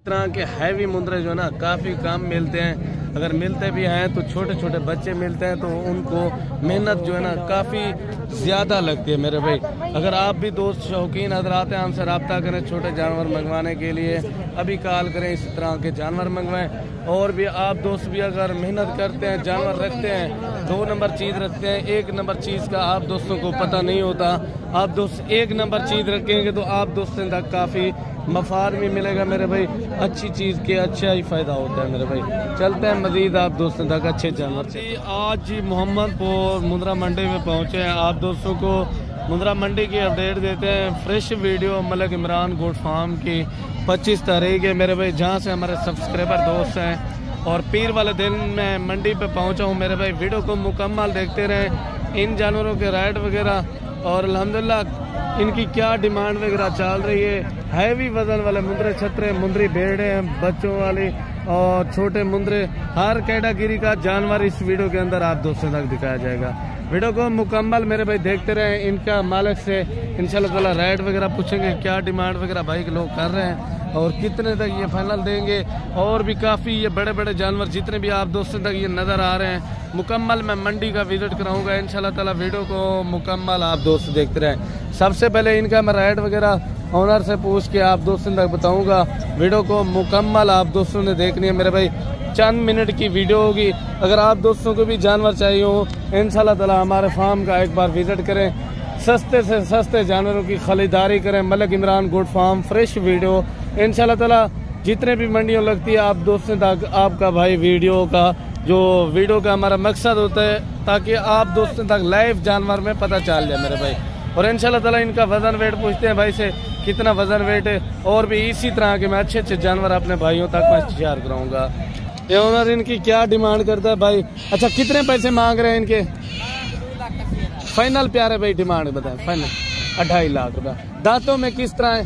तरह के हैवी मुंद्रे जो है ना काफ़ी कम मिलते हैं। अगर मिलते भी हैं तो छोटे छोटे बच्चे मिलते हैं, तो उनको मेहनत जो है ना काफ़ी ज़्यादा लगती है मेरे भाई। अगर आप भी दोस्त शौकीन हजरात हैं, हमसे रब्ता करें छोटे जानवर मंगवाने के लिए, अभी कॉल करें, इस तरह के जानवर मंगवाएं। और भी आप दोस्त भी अगर मेहनत करते हैं, जानवर रखते हैं, 2 नंबर चीज़ रखते हैं, 1 नंबर चीज़ का आप दोस्तों को पता नहीं होता। आप दोस्त 1 नंबर चीज़ रखेंगे तो आप दोस्तों तक काफ़ी मफाद भी मिलेगा मेरे भाई। अच्छी चीज़ के अच्छा ही फ़ायदा होता है मेरे भाई। चलते हैं मज़ीद आप दोस्तों तक अच्छे जानवर से। आज जी मोहम्मदपुर मुंद्रा मंडी में पहुँचे हैं। आप दोस्तों को मुंद्रा मंडी की अपडेट देते हैं। Fresh video Malik Imran goat farm की 25 तारीख है मेरे भाई, जहाँ से हमारे सब्सक्राइबर दोस्त हैं। और पीर वाले दिन मैं मंडी पे पहुँचा हूँ मेरे भाई। वीडियो को मुकम्मल देखते रहें, इन जानवरों के रेट वगैरह और अल्हम्दुलिल्लाह इनकी क्या डिमांड वगैरह चल रही है। हैवी वजन वाले मुंद्रे छतरे, मुंद्री भेड़े हैं, बच्चों वाली और छोटे मुंद्रे, हर कैटेगरी का जानवर इस वीडियो के अंदर आप दोस्तों तक दिखाया जाएगा। वीडियो को मुकम्मल मेरे भाई देखते रहें। इनका मालिक से इंशाल्लाह ताला रेट वगैरह पूछेंगे, क्या डिमांड वगैरह भाई के लोग कर रहे हैं और कितने तक ये फाइनल देंगे। और भी काफ़ी ये बड़े बड़े जानवर जितने भी आप दोस्तों तक ये नज़र आ रहे हैं, मुकम्मल मैं मंडी का विजिट कराऊंगा इंशाल्लाह ताला। वीडियो को मुकम्मल आप दोस्त देखते रहें। सबसे पहले इनका मैं रेट वगैरह ऑनर से पूछ के आप दोस्तों तक बताऊंगा। वीडियो को मुकम्मल आप दोस्तों ने देखनी है मेरे भाई। चंद मिनट की वीडियो होगी। अगर आप दोस्तों को भी जानवर चाहिए हो, इंशाल्लाह ताला हमारे फार्म का एक बार विजिट करें। सस्ते से सस्ते जानवरों की खरीदारी करें। Malik Imran goat farm fresh video इंशाल्लाह ताला जितने भी मंडियों लगती है आप दोस्तों तक आपका भाई वीडियो का हमारा मकसद होता है ताकि आप दोस्तों तक लाइव जानवर में पता चल जाए मेरे भाई। और इंशाल्लाह ताला इनका वजन वेट पूछते हैं भाई से, कितना वजन वेट है। और भी इसी तरह के मैं अच्छे अच्छे जानवर अपने भाइयों तक मैं शेयर कराऊंगा। ये ओनर इनकी क्या डिमांड करता है भाई? अच्छा, कितने पैसे मांग रहे हैं इनके? फाइनल प्यारे भाई डिमांड बताएं। फाइनल 2.5 लाख रुपया। दांतों में किस तरह है?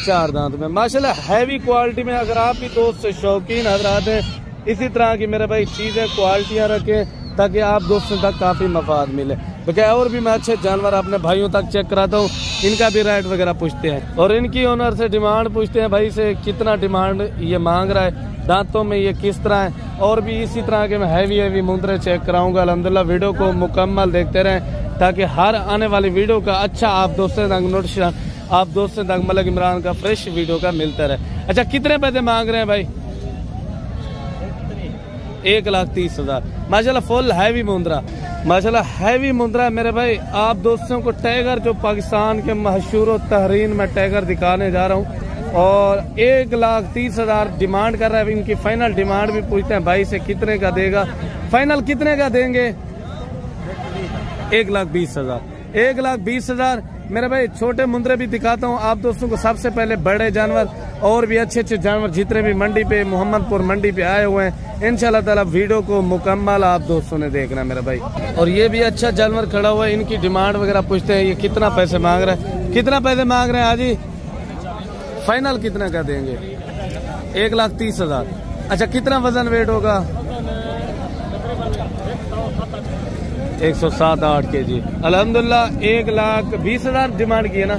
4 दांत में माशाल्लाह हैवी क्वालिटी में। अगर आप भी दोस्त शौकीन हजरात हैं, इसी तरह की मेरे भाई चीज़ें क्वालिटियाँ रखें ताकि आप दोस्तों तक काफ़ी मफाद मिले। बल्कि और भी मैं अच्छे जानवर अपने भाइयों तक चेक कराता हूँ, इनका भी रेट वगैरह पूछते हैं और इनकी ओनर से डिमांड पूछते हैं भाई से कितना डिमांड ये मांग रहा है, दांतों में ये किस तरह है। और भी इसी तरह के मैं हैवी मुंद्रे चेक कराऊंगा अल्हम्दुलिल्लाह। वीडियो को मुकम्मल देखते रहें ताकि हर आने वाली वीडियो का अच्छा आप दोस्तों तक नोटिफिकेशन आप दोस्तों तक मलिक इमरान का फ्रेश वीडियो का मिलता रहे। अच्छा, कितने पैसे मांग रहे हैं भाई? 1,30,000 माशाल्लाह। फुल हैवी मुंद्रा माशाल्लाह, हैवी मुंद्रा मेरे भाई। आप दोस्तों को टाइगर जो पाकिस्तान के मशहूर तहरीन में टाइगर दिखाने जा रहा हूँ और 1,30,000 डिमांड कर रहा है। इनकी फाइनल डिमांड भी पूछते हैं भाई से कितने का देगा। फाइनल कितने का देंगे? 1,20,000। 1,20,000 मेरे भाई। छोटे मुंद्रे भी दिखाता हूँ आप दोस्तों को। सबसे पहले बड़े जानवर और भी अच्छे अच्छे जानवर जितने भी मंडी पे मोहम्मदपुर मंडी पे आए हुए हैं, इंशाल्लाह ताला वीडियो को मुकम्मल आप दोस्तों ने देखना मेरे भाई। और ये भी अच्छा जानवर खड़ा हुआ है, इनकी डिमांड वगैरह पूछते हैं। ये कितना पैसे मांग रहे हैं? कितना पैसे मांग रहे हैं हाजी? फाइनल कितना का देंगे? 1,30,000। अच्छा, कितना वजन वेट होगा? 107-8 kg। अल्हम्दुलिल्लाह 1,20,000 डिमांड की है ना,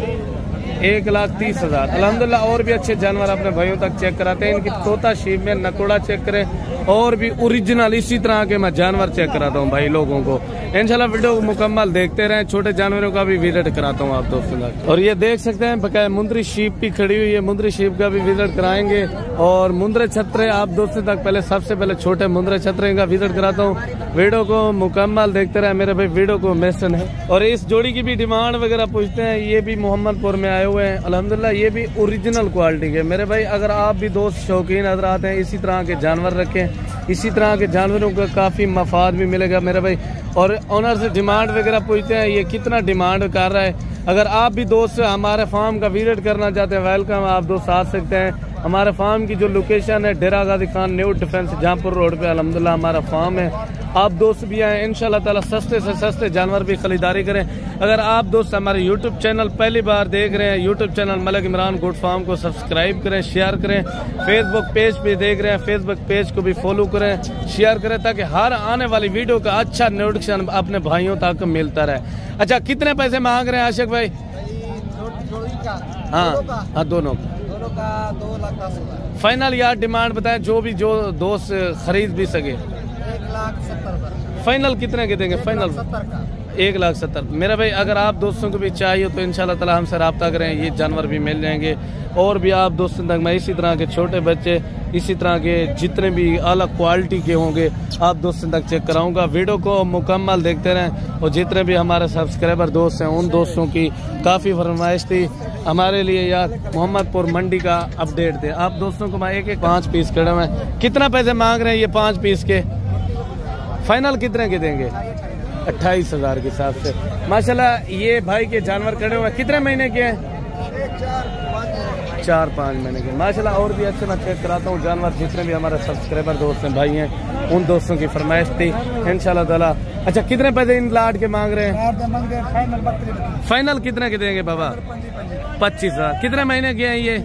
1,30,000 अल्हम्दुलिल्लाह। और भी अच्छे जानवर अपने भाइयों तक चेक कराते हैं। इनकी तोता शीप में नकोड़ा चेक करें और भी ओरिजिनल इसी तरह के मैं जानवर चेक कराता हूँ भाई लोगों को। इंशाल्लाह वीडियो को मुकम्मल देखते रहें। छोटे जानवरों का भी विजिट कराता हूँ आप दोस्तों तक। और ये देख सकते हैं बकाया मुंद्री शीप भी खड़ी हुई है, मुंद्री शीप का भी विजिट कराएंगे। और मुंद्रे छतरे आप दोस्तों तक पहले सबसे पहले छोटे मुंद्रे छतरे का विजिट कराता हूँ। वीडियो को मुकम्मल देखते रहे मेरे भाई, वीडियो को मैसन है। और इस जोड़ी की भी डिमांड वगैरह पूछते हैं। ये भी मोहम्मदपुर में आए हुए हैं अल्हम्दुलिल्लाह। ये भी ओरिजिनल क्वालिटी के मेरे भाई। अगर आप भी दोस्त शौकीन हजरात हैं, इसी तरह के जानवर रखें, इसी तरह के जानवरों का काफ़ी मफाद भी मिलेगा मेरे भाई। और ऑनर से डिमांड वगैरह पूछते हैं ये कितना डिमांड कर रहा है। अगर आप भी दोस्त हमारे फार्म का विजिट करना चाहते हैं, वेलकम, आप दोस्त आ सकते हैं। हमारे फार्म की जो लोकेशन है डेरा Ghazi Khan new defence जहाँपुर road पे अल्हम्दुलिल्लाह हमारा फार्म है। आप दोस्त भी आए, इंशाल्लाह ताला सस्ते से सस्ते जानवर भी खरीदारी करें। अगर आप दोस्त हमारे यूट्यूब चैनल पहली बार देख रहे हैं, YouTube channel Malik Imran goat farm को सब्सक्राइब करें, शेयर करें। फेसबुक पेज पे देख रहे हैं, फेसबुक पेज को भी फॉलो करें, शेयर करें ताकि हर आने वाली वीडियो का अच्छा नोटिफिकेशन अपने भाइयों तक मिलता रहे। अच्छा, कितने पैसे मांग रहे हैं आशिक भाई? हाँ, दोनों का का 2,10,000। फाइनल यार डिमांड बताएं, जो दोस्त खरीद भी सके। 1,70,000। फाइनल कितने के देंगे? फाइनल 70 का। 1,70,000। मेरा भाई अगर आप दोस्तों को भी चाहिए तो इंशाल्लाह ताला हमसे रब्ता करें, ये जानवर भी मिल जाएंगे। और भी आप दोस्तों तक मैं इसी तरह के छोटे बच्चे, इसी तरह के जितने भी अलग क्वालिटी के होंगे आप दोस्तों तक चेक कराऊंगा। वीडियो को मुकम्मल देखते रहें। और जितने भी हमारे सब्सक्राइबर दोस्त हैं उन दोस्तों की काफ़ी फरमाइश थी हमारे लिए यार मोहम्मदपुर मंडी का अपडेट दे। आप दोस्तों को मैं एक 5 पीस खड़े हुए हैं। कितना पैसे मांग रहे हैं ये 5 पीस के? फाइनल कितने के देंगे? 28,000 के हिसाब से। माशाल्लाह ये भाई के जानवर खड़े हुए हैं। कितने महीने के हैं? 4-5 महीने के माशाल्लाह। और भी अच्छे मैं चेक कराता हूँ जानवर, जितने भी हमारे सब्सक्राइबर दोस्त हैं भाई हैं उन दोस्तों की फरमाइश थी इंशाल्लाह ताला। अच्छा कितने पैसे इन लाड के मांग रहे हैं? फाइनल कितने के देंगे बाबा? 25,000। कितने महीने के हैं ये?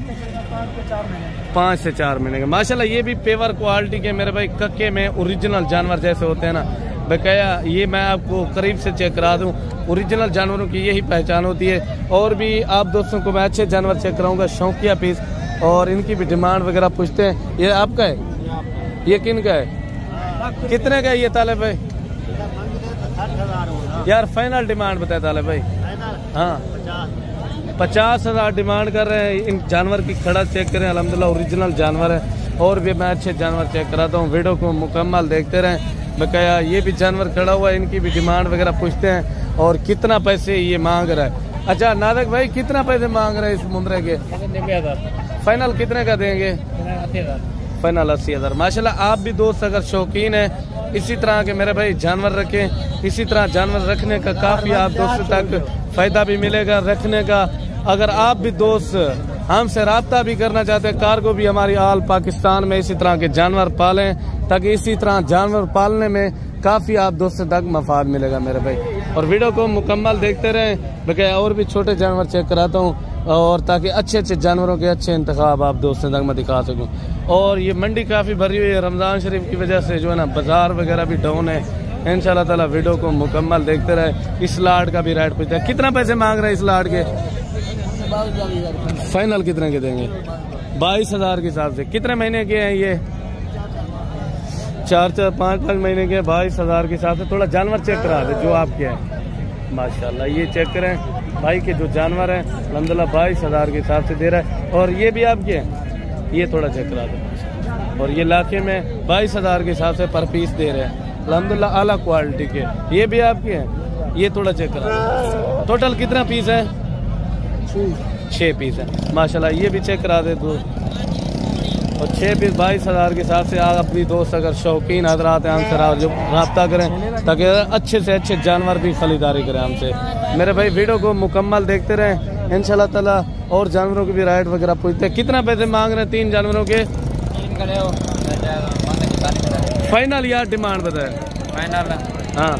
5 से 4 महीने के माशाल्लाह। ये भी पेवर क्वालिटी के मेरे भाई, कक्के में ओरिजिनल जानवर जैसे होते हैं ना बकाया। ये मैं आपको करीब से चेक करा दूं, ओरिजिनल जानवरों की यही पहचान होती है। और भी आप दोस्तों को मैं अच्छे जानवर चेक कराऊंगा, शौकिया पीस, और इनकी भी डिमांड वगैरह पूछते हैं। ये आपका है? ये किन का है? कितने का है ये तालिब भाई? यार फाइनल डिमांड बताए तालिब भाई। हाँ 50,000 डिमांड कर रहे हैं। इन जानवर की खड़ा चेक करें, अल्हम्दुलिल्लाह ओरिजिनल जानवर है। और भी मैं अच्छे जानवर चेक कराता हूँ, वीडियो को मुकम्मल देखते रहें बकाया। ये भी जानवर खड़ा हुआ है, इनकी भी डिमांड वगैरह पूछते हैं और कितना पैसे ये मांग रहा है। अच्छा नादक भाई कितना पैसे मांग रहे हैं इस मुंद्रे के? 90,000। फाइनल कितने का देंगे? 80,000। फाइनल 80,000। माशाल्लाह आप भी दोस्त अगर शौकीन है इसी तरह के मेरे भाई जानवर रखें। इसी तरह जानवर रखने का काफ़ी आप दोस्तों तक फ़ायदा भी मिलेगा रखने का। अगर आप भी दोस्त हमसे रब्ता भी करना चाहते हैं, कार्गो भी हमारी आल पाकिस्तान में इसी तरह के जानवर पालें, ताकि इसी तरह जानवर पालने में काफ़ी आप दोस्तों तक मफाद मिलेगा मेरे भाई। और वीडियो को मुकम्मल देखते रहें बकाया। और भी छोटे जानवर चेक कराता हूँ और ताकि अच्छे अच्छे जानवरों के अच्छे इंतखाब आप दोस्तों तक मैं दिखा सकूँ। और ये मंडी काफ़ी भरी हुई है, रमज़ान शरीफ की वजह से जो है ना बाजार वगैरह भी डाउन है। इंशाल्लाह ताला वीडियो को मुकम्मल देखते रहे। इस लाड का भी रेट पूछते हैं, कितना पैसे मांग रहे हैं इस लाड के? फाइनल कितने के देंगे? 22,000 के हिसाब से। कितने महीने के हैं ये? 4-4, 5-5 महीने के। 22,000 के हिसाब से। थोड़ा जानवर चेक करा दे जो आपके हैं। माशाल्लाह ये चेक करें भाई के जो जानवर हैं अल्हम्दुलिल्लाह 22,000 के हिसाब से दे रहा है। और ये भी आपके हैं, ये थोड़ा चेक करा दे। और ये लाके में 22,000 के हिसाब से पर पीस दे रहे हैं अल्हम्दुलिल्लाह आला क्वालिटी के। ये भी आपके हैं, ये थोड़ा चेक करा दे। टोटल कितना पीस है? 6 पीस है माशाल्लाह। ये भी चेक करा दे दो। और 6 पीस 22,000 के हिसाब से आप अपनी दोस्त अगर शौकीन हजरात हैं हमसे जो रब्ता करें ताकि अच्छे से अच्छे जानवर भी खरीदारी करें हमसे मेरे भाई। वीडियो को मुकम्मल देखते रहें इंशाल्लाह ताला। और जानवरों के भी राइट वगैरह पूछते हैं। कितना पैसे मांग रहे हैं 3 जानवरों के? फाइनल यार डिमांड बताए। फाइनल हाँ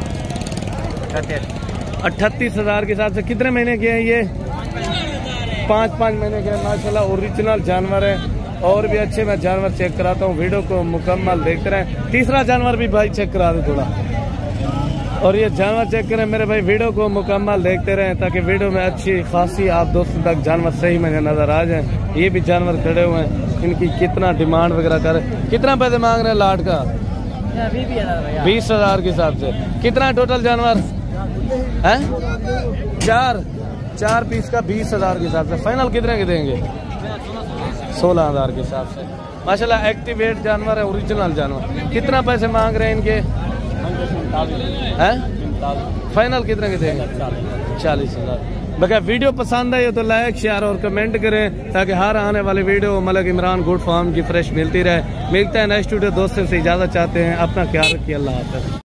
38,000 के हिसाब से। कितने महीने के हैं ये? 5-5 महीने के माशाल्लाह ओरिजिनल जानवर है। और भी अच्छे मैं जानवर चेक कराता हूँ, वीडियो को मुकम्मल देखते रहें। तीसरा जानवर भी भाई चेक करा दे थोड़ा। और ये जानवर चेक करें मेरे भाई, वीडियो को मुकम्मल देखते रहें ताकि वीडियो में अच्छी खासी आप दोस्तों तक जानवर सही में नजर आ जाए। ये भी जानवर खड़े हुए हैं, इनकी कितना डिमांड वगैरह कर, कितना पैसे मांग रहे हैं लाट का? 20,000 के हिसाब से। कितना टोटल जानवर है? 4 पीस का 20,000 के हिसाब से। फाइनल कितने के देंगे? 16,000 के हिसाब से। माशाल्लाह एक्टिवेट जानवर है, ओरिजिनल जानवर। कितना पैसे मांग रहे हैं इनके? हैं? फाइनल कितने के देंगे? 40,000। बगैर वीडियो पसंद आई हो तो लाइक शेयर और कमेंट करें ताकि हर आने वाली video Malik Imran goat farm की फ्रेश मिलती रहे। मिलता है नेक्स्ट वीडियो। दोस्तों से इजाजत चाहते हैं, अपना ख्याल रखिए। अल्लाह हाफ़िज़।